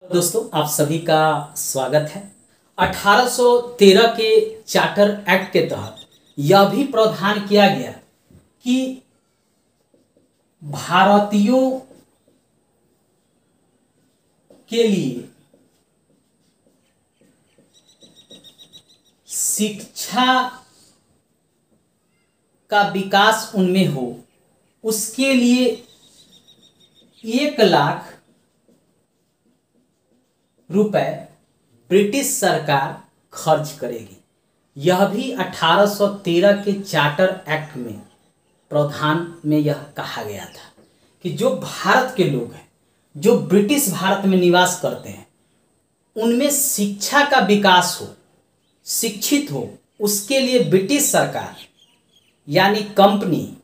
दोस्तों आप सभी का स्वागत है। 1813 के चार्टर एक्ट के तहत यह भी प्रावधान किया गया कि भारतीयों के लिए शिक्षा का विकास उनमें हो, उसके लिए 1 लाख रुपए ब्रिटिश सरकार खर्च करेगी। यह भी 1813 के चार्टर एक्ट में प्रावधान में यह कहा गया था कि जो भारत के लोग हैं, जो ब्रिटिश भारत में निवास करते हैं, उनमें शिक्षा का विकास हो, शिक्षित हो, उसके लिए ब्रिटिश सरकार यानी कंपनी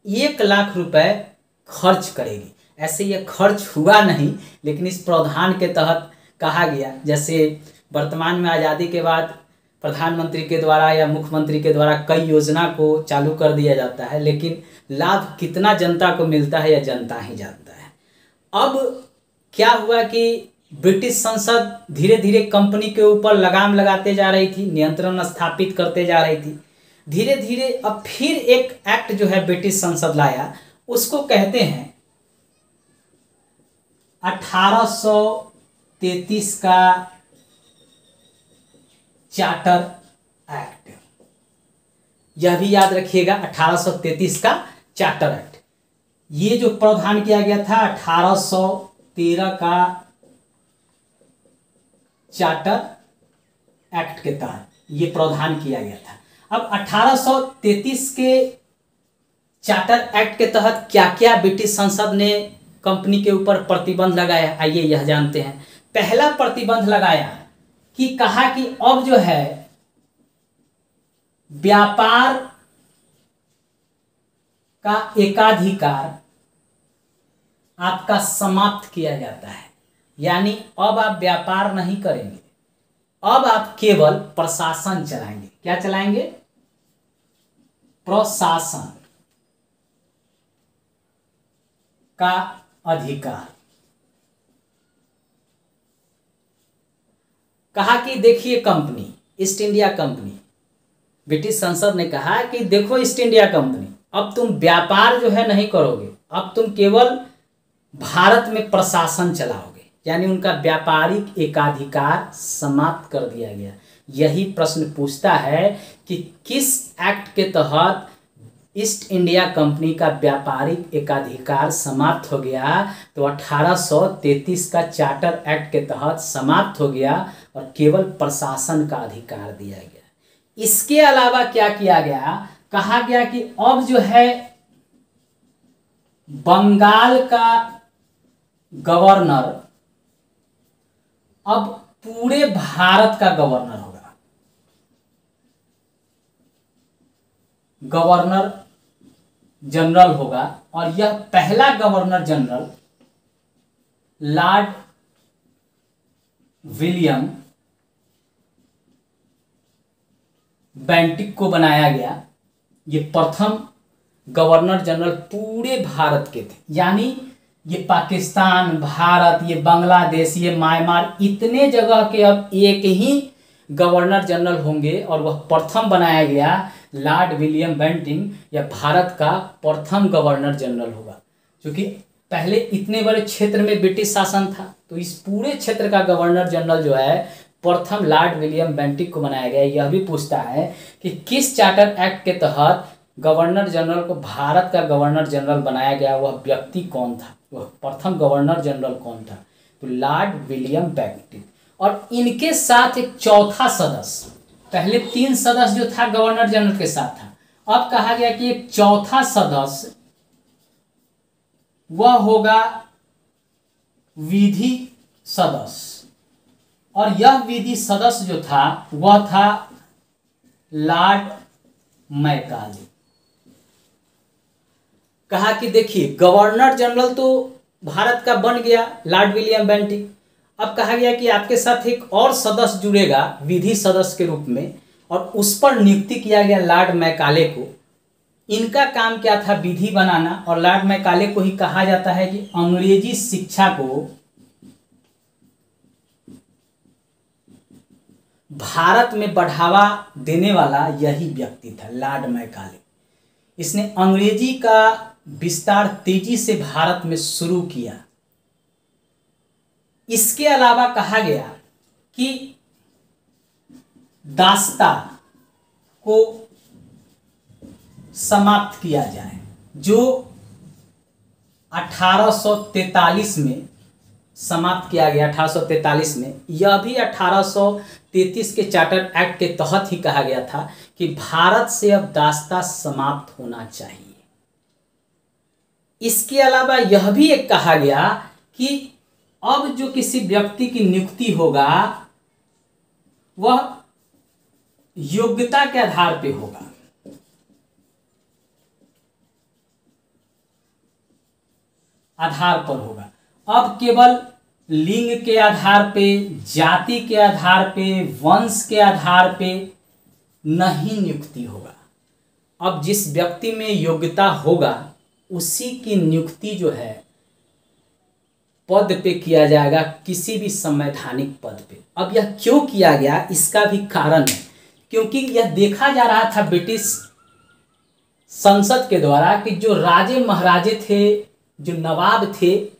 1 लाख रुपए खर्च करेगी। ऐसे यह खर्च हुआ नहीं, लेकिन इस प्रावधान के तहत कहा गया। जैसे वर्तमान में आज़ादी के बाद प्रधानमंत्री के द्वारा या मुख्यमंत्री के द्वारा कई योजना को चालू कर दिया जाता है, लेकिन लाभ कितना जनता को मिलता है यह जनता ही जानता है। अब क्या हुआ कि ब्रिटिश संसद धीरे धीरे कंपनी के ऊपर लगाम लगाते जा रही थी, नियंत्रण स्थापित करते जा रही थी। धीरे धीरे अब फिर एक एक्ट जो है ब्रिटिश संसद लाया, उसको कहते हैं 1833 का चार्टर एक्ट। यह भी याद रखिएगा, 1833 का चार्टर एक्ट। ये जो प्रावधान किया गया था 1813 का चार्टर एक्ट के तहत ये प्रावधान किया गया था। अब 1833 के चार्टर एक्ट के तहत क्या क्या ब्रिटिश संसद ने कंपनी के ऊपर प्रतिबंध लगाया, आइए यह जानते हैं। पहला प्रतिबंध लगाया कि कहा कि अब जो है व्यापार का एकाधिकार आपका समाप्त किया जाता है। यानी अब आप व्यापार नहीं करेंगे, अब आप केवल प्रशासन चलाएंगे। क्या चलाएंगे? प्रशासन का अधिकार। कहा कि देखिए company, east India company, British संसद ने कहा कि देखो ईस्ट इंडिया कंपनी, अब तुम व्यापार जो है नहीं करोगे, अब तुम केवल भारत में प्रशासन चलाओगे। यानी उनका व्यापारिक एकाधिकार समाप्त कर दिया गया। यही प्रश्न पूछता है कि किस एक्ट के तहत ईस्ट इंडिया कंपनी का व्यापारिक एकाधिकार समाप्त हो गया? तो 1833 का चार्टर एक्ट के तहत समाप्त हो गया और केवल प्रशासन का अधिकार दिया गया। इसके अलावा क्या किया गया? कहा गया कि अब जो है बंगाल का गवर्नर अब पूरे भारत का गवर्नर होगा। गवर्नर जनरल होगा और यह पहला governor general Lord William Bentinck को बनाया गया। ये प्रथम गवर्नर जनरल पूरे भारत के थे। यानी ये पाकिस्तान, भारत, ये बांग्लादेश, ये म्यांमार, इतने जगह के अब एक ही गवर्नर जनरल होंगे और वह प्रथम बनाया गया लॉर्ड विलियम बेंटिक। यह भारत का प्रथम गवर्नर जनरल होगा, क्योंकि पहले इतने बड़े क्षेत्र में ब्रिटिश शासन था, तो इस पूरे क्षेत्र का गवर्नर जनरल जो है प्रथम लॉर्ड विलियम बेंटिक को बनाया गया। यह भी पूछता है कि किस चार्टर एक्ट के तहत गवर्नर जनरल को भारत का गवर्नर जनरल बनाया गया, वह व्यक्ति कौन था, वह प्रथम गवर्नर जनरल कौन था? तो लॉर्ड विलियम बेंटिक। और इनके साथ एक चौथा सदस्य, पहले 3 सदस्य जो था गवर्नर जनरल के साथ था, अब कहा गया कि एक चौथा सदस्य वह होगा विधि सदस्य। और यह विधि सदस्य जो था वह था लॉर्ड मैकाले। कहा कि देखिए गवर्नर जनरल तो भारत का बन गया लॉर्ड विलियम बेंटिक, अब कहा गया कि आपके साथ एक और सदस्य जुड़ेगा विधि सदस्य के रूप में, और उस पर नियुक्ति किया गया लॉर्ड मैकाले को। इनका काम क्या था? विधि बनाना। और लॉर्ड मैकाले को ही कहा जाता है कि अंग्रेजी शिक्षा को भारत में बढ़ावा देने वाला यही व्यक्ति था, लॉर्ड मैकाले। इसने अंग्रेजी का विस्तार तेजी से भारत में शुरू किया। इसके अलावा कहा गया कि दास्ता को समाप्त किया जाए, जो 1843 में समाप्त किया गया। 1843 में यह भी 1833 के चार्टर एक्ट के तहत ही कहा गया था कि भारत से अब दास्ता समाप्त होना चाहिए। इसके अलावा यह भी एक कहा गया कि अब जो किसी व्यक्ति की नियुक्ति होगा वह योग्यता के आधार पे होगा। आधार पर होगा। अब केवल लिंग के आधार पे, जाति के आधार पे, वंश के आधार पे नहीं नियुक्ति होगा। अब जिस व्यक्ति में योग्यता होगा उसी की नियुक्ति जो है पद पे किया जाएगा, किसी भी संवैधानिक पद पे। अब यह क्यों किया गया, इसका भी कारण है, क्योंकि यह देखा जा रहा था ब्रिटिश संसद के द्वारा कि जो राजे महाराजे थे, जो नवाब थे,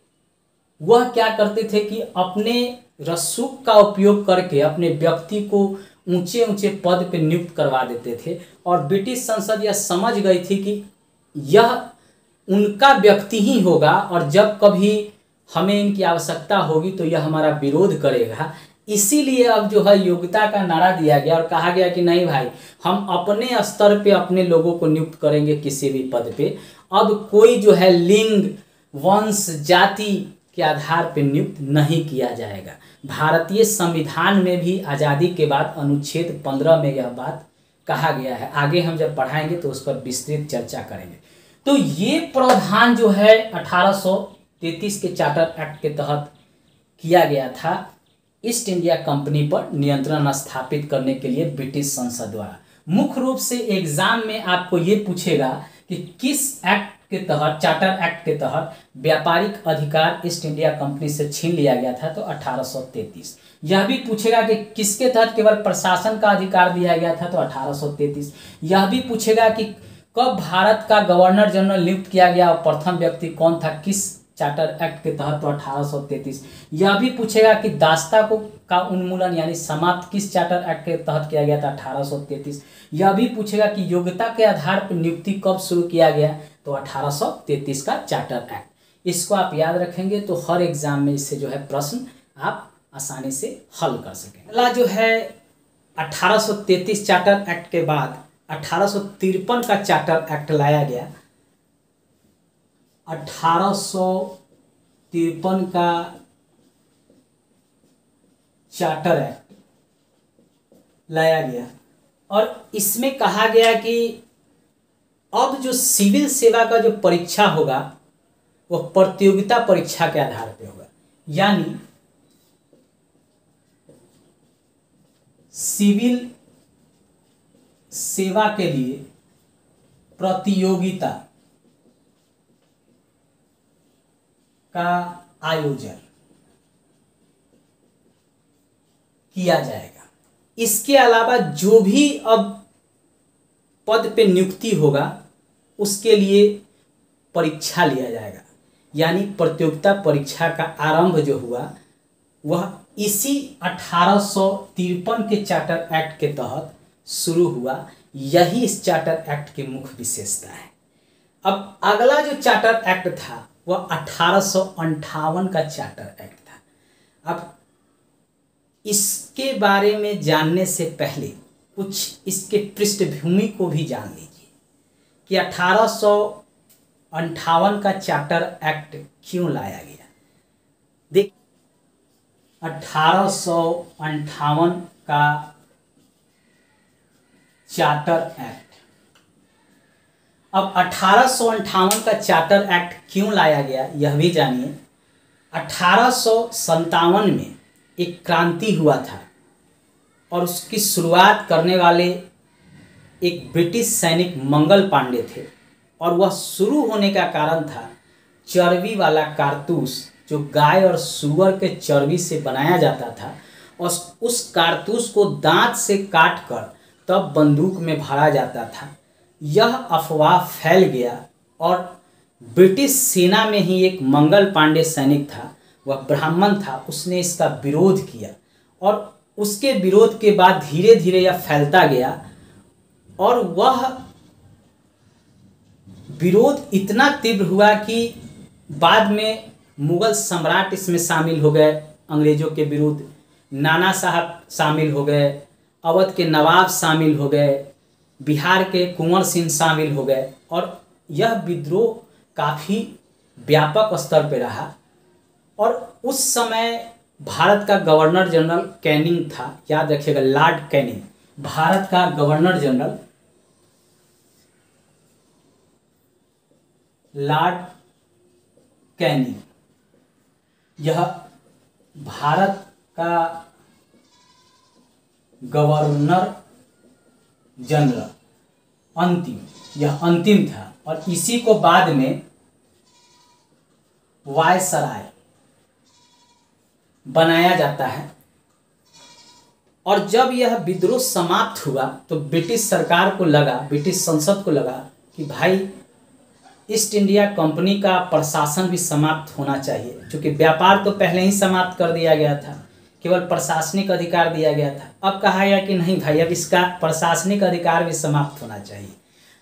वह क्या करते थे कि अपने रसूख का उपयोग करके अपने व्यक्ति को ऊंचे ऊंचे पद पे नियुक्त करवा देते थे। और ब्रिटिश संसद यह समझ गई थी कि यह उनका व्यक्ति ही होगा और जब कभी हमें इनकी आवश्यकता होगी तो यह हमारा विरोध करेगा। इसीलिए अब जो है योग्यता का नारा दिया गया और कहा गया कि नहीं भाई, हम अपने स्तर पे अपने लोगों को नियुक्त करेंगे किसी भी पद पे। अब कोई जो है लिंग, वंश, जाति के आधार पे नियुक्त नहीं किया जाएगा। भारतीय संविधान में भी आज़ादी के बाद अनुच्छेद 15 में यह बात कहा गया है। आगे हम जब पढ़ाएंगे तो उस पर विस्तृत चर्चा करेंगे। तो ये प्रावधान जो है 1833 के चार्टर एक्ट के तहत किया गया था ईस्ट इंडिया कंपनी पर नियंत्रण स्थापित करने के लिए ब्रिटिश संसद द्वारा। मुख्य रूप से एग्जाम में आपको ये पूछेगा कि किस एक्ट के तहत, चार्टर एक्ट के तहत व्यापारिक अधिकार ईस्ट इंडिया कंपनी से छीन लिया गया था, तो 1833। यह भी पूछेगा कि किसके तहत केवल प्रशासन का अधिकार दिया गया था, तो 1833। यह भी पूछेगा कि कब भारत का गवर्नर जनरल नियुक्त किया गया और प्रथम व्यक्ति कौन था, किस चार्टर एक्ट के तहत, तो 1833। यह भी पूछेगा कि दास्ता को का उन्मूलन यानी समाप्त किस चार्टर एक्ट के तहत किया गया था, 1833। यह भी पूछेगा कि योग्यता के आधार पर नियुक्ति कब शुरू किया गया, तो 1833 का चार्टर एक्ट। इसको आप याद रखेंगे तो हर एग्जाम में इससे जो है प्रश्न आप आसानी से हल कर सकेंगे। अगला जो है 1833 चार्टर एक्ट के बाद 1853 का चार्टर एक्ट लाया गया। 1853 का चार्टर एक्ट लाया गया और इसमें कहा गया कि अब जो सिविल सेवा का जो परीक्षा होगा वह प्रतियोगिता परीक्षा के आधार पर होगा, यानी सिविल सेवा के लिए प्रतियोगिता का आयोजन किया जाएगा। इसके अलावा जो भी अब पद पे नियुक्ति होगा उसके लिए परीक्षा लिया जाएगा, यानी प्रतियोगिता परीक्षा का आरंभ जो हुआ वह इसी 1853 के चार्टर एक्ट के तहत शुरू हुआ। यही इस चार्टर एक्ट की मुख्य विशेषता है। अब अगला जो चार्टर एक्ट था वह 1858 का चार्टर एक्ट था। अब इसके बारे में जानने से पहले कुछ इसके पृष्ठभूमि को भी जान लीजिए कि 1858 का चार्टर एक्ट क्यों लाया गया। देख, 1858 का चार्टर एक्ट, अब 1858 का चार्टर एक्ट क्यों लाया गया यह भी जानिए। 1857 में एक क्रांति हुआ था और उसकी शुरुआत करने वाले एक ब्रिटिश सैनिक मंगल पांडे थे और वह शुरू होने का कारण था चर्बी वाला कारतूस जो गाय और सूअर के चर्बी से बनाया जाता था और उस कारतूस को दांत से काट कर तब बंदूक में भरा जाता था। यह अफवाह फैल गया और ब्रिटिश सेना में ही एक मंगल पांडे सैनिक था, वह ब्राह्मण था, उसने इसका विरोध किया और उसके विरोध के बाद धीरे धीरे यह फैलता गया और वह विरोध इतना तीव्र हुआ कि बाद में मुगल सम्राट इसमें शामिल हो गए, अंग्रेजों के विरुद्ध नाना साहब शामिल हो गए, अवध के नवाब शामिल हो गए, बिहार के कुंवर सिंह शामिल हो गए और यह विद्रोह काफ़ी व्यापक स्तर पर रहा। और उस समय भारत का गवर्नर जनरल कैनिंग था, याद रखिएगा, लॉर्ड कैनिंग, भारत का गवर्नर जनरल लॉर्ड कैनिंग, यह भारत का गवर्नर जनरल अंतिम, यह अंतिम था और इसी को बाद में वायसराय बनाया जाता है। और जब यह विद्रोह समाप्त हुआ तो ब्रिटिश सरकार को लगा, ब्रिटिश संसद को लगा कि भाई ईस्ट इंडिया कंपनी का प्रशासन भी समाप्त होना चाहिए, क्योंकि व्यापार तो पहले ही समाप्त कर दिया गया था, केवल प्रशासनिक अधिकार दिया गया था। अब कहा गया कि नहीं भाई, अब इसका प्रशासनिक अधिकार भी समाप्त होना चाहिए।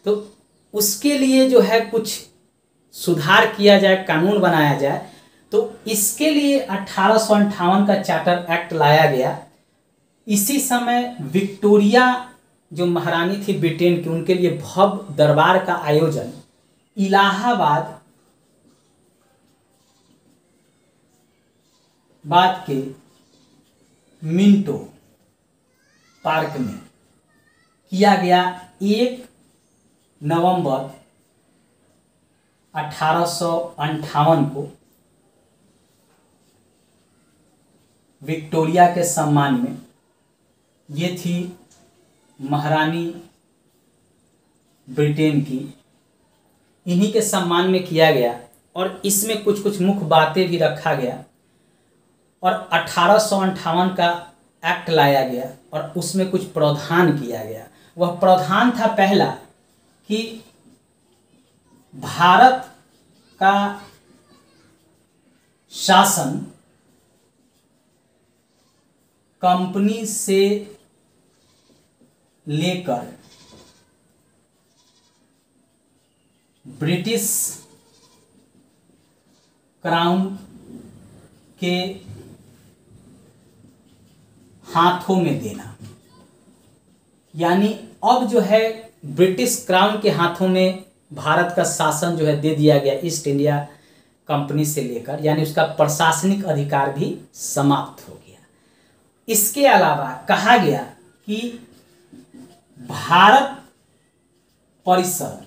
तो उसके लिए जो है कुछ सुधार किया जाए, कानून बनाया जाए। तो इसके लिए 1858 का चार्टर एक्ट लाया गया। इसी समय विक्टोरिया जो महारानी थी ब्रिटेन की, उनके लिए भव्य दरबार का आयोजन इलाहाबाद के मिंटो पार्क में किया गया 1 नवंबर 1858 को, विक्टोरिया के सम्मान में। ये थी महारानी ब्रिटेन की, इन्हीं के सम्मान में किया गया और इसमें कुछ कुछ मुख्य बातें भी रखा गया और 1858 का एक्ट लाया गया और उसमें कुछ प्रावधान किया गया। वह प्रावधान था पहला कि भारत का शासन कंपनी से लेकर ब्रिटिश क्राउन के हाथों में देना, यानी अब जो है ब्रिटिश क्राउन के हाथों में भारत का शासन जो है दे दिया गया ईस्ट इंडिया कंपनी से लेकर, यानी उसका प्रशासनिक अधिकार भी समाप्त हो गया। इसके अलावा कहा गया कि भारत परिषद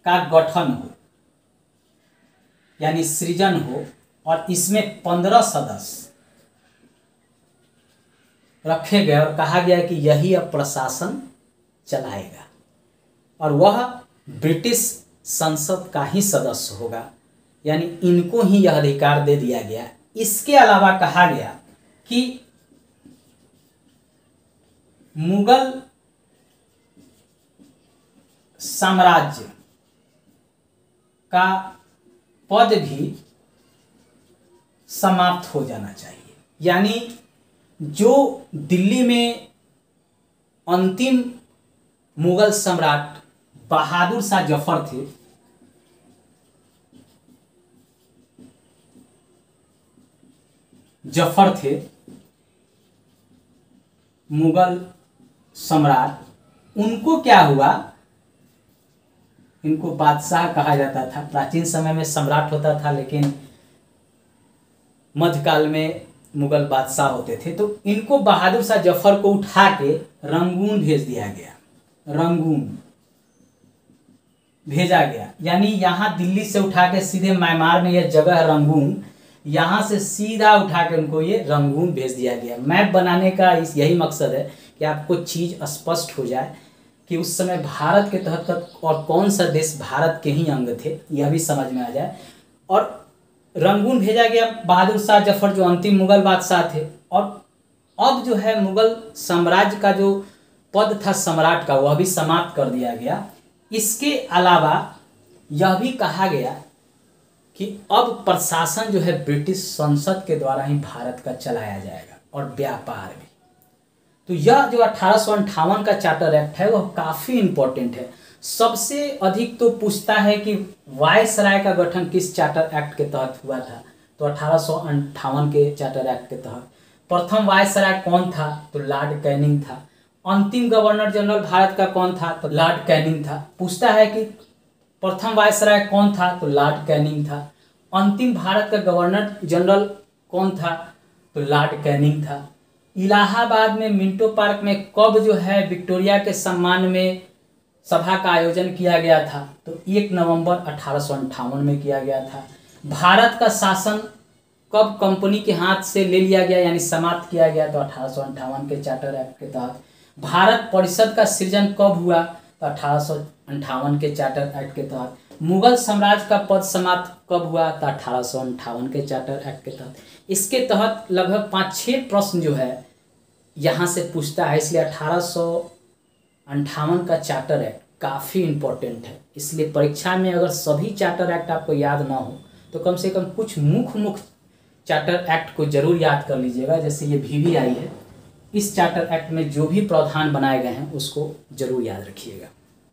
का गठन हो, यानी सृजन हो और इसमें 15 सदस्य रखे गए और कहा गया कि यही अब प्रशासन चलाएगा और वह ब्रिटिश संसद का ही सदस्य होगा, यानी इनको ही यह अधिकार दे दिया गया। इसके अलावा कहा गया कि मुगल साम्राज्य का पद भी समाप्त हो जाना चाहिए, यानी जो दिल्ली में अंतिम मुगल सम्राट बहादुर शाह जफर थे, मुगल सम्राट, उनको क्या हुआ, इनको बादशाह कहा जाता था। प्राचीन समय में सम्राट होता था, लेकिन मध्यकाल में मुगल बादशाह होते थे। तो इनको बहादुर शाह जफर को उठा के रंगून भेज दिया गया, रंगून भेजा गया, यानी यहाँ दिल्ली से उठा के सीधे म्यांमार में यह जगह है रंगून, यहाँ से सीधा उठा के उनको ये रंगून भेज दिया गया। मैप बनाने का यही मकसद है कि आपको चीज़ स्पष्ट हो जाए कि उस समय भारत के तहत और कौन सा देश भारत के ही अंग थे, यह भी समझ में आ जाए। और रंगून भेजा गया बहादुर शाह जफर जो अंतिम मुगल बादशाह थे, और अब जो है मुगल साम्राज्य का जो पद था सम्राट का वह भी समाप्त कर दिया गया। इसके अलावा यह भी कहा गया कि अब प्रशासन जो है ब्रिटिश संसद के द्वारा ही भारत का चलाया जाएगा और व्यापार भी। तो यह जो 1858 का चार्टर एक्ट है वह काफ़ी इम्पोर्टेंट है। सबसे अधिक तो पूछता है कि वायसराय का गठन किस चार्टर एक्ट के तहत हुआ था, तो 1858 के चार्टर एक्ट के तहत। प्रथम वायसराय कौन था, तो लॉर्ड कैनिंग था। अंतिम गवर्नर जनरल भारत का कौन था, तो लॉर्ड कैनिंग था। पूछता है कि प्रथम वायसराय कौन था, तो लॉर्ड कैनिंग था। अंतिम भारत का गवर्नर जनरल कौन था, तो लॉर्ड कैनिंग था। इलाहाबाद में मिंटो पार्क में कब जो है विक्टोरिया के सम्मान में सभा का आयोजन किया गया था, तो 1 नवंबर 1858 में किया गया था। भारत का शासन कब कंपनी के हाथ से ले लिया गया यानी समाप्त किया गया, तो 1858 के चार्टर एक्ट के तहत। भारत परिषद का सृजन कब हुआ, तो 1858 के चार्टर एक्ट के तहत। मुगल साम्राज्य का पद समाप्त कब हुआ, तो 1858 के चार्टर एक्ट के तहत। इसके तहत लगभग 5-6 प्रश्न जो है यहाँ से पूछता है, इसलिए 1858 का चार्टर एक्ट काफ़ी इम्पोर्टेंट है। इसलिए परीक्षा में अगर सभी चार्टर एक्ट आपको याद ना हो तो कम से कम कुछ मुख्य चार्टर एक्ट को जरूर याद कर लीजिएगा। जैसे ये VVI है, इस चार्टर एक्ट में जो भी प्रावधान बनाए गए हैं उसको जरूर याद रखिएगा।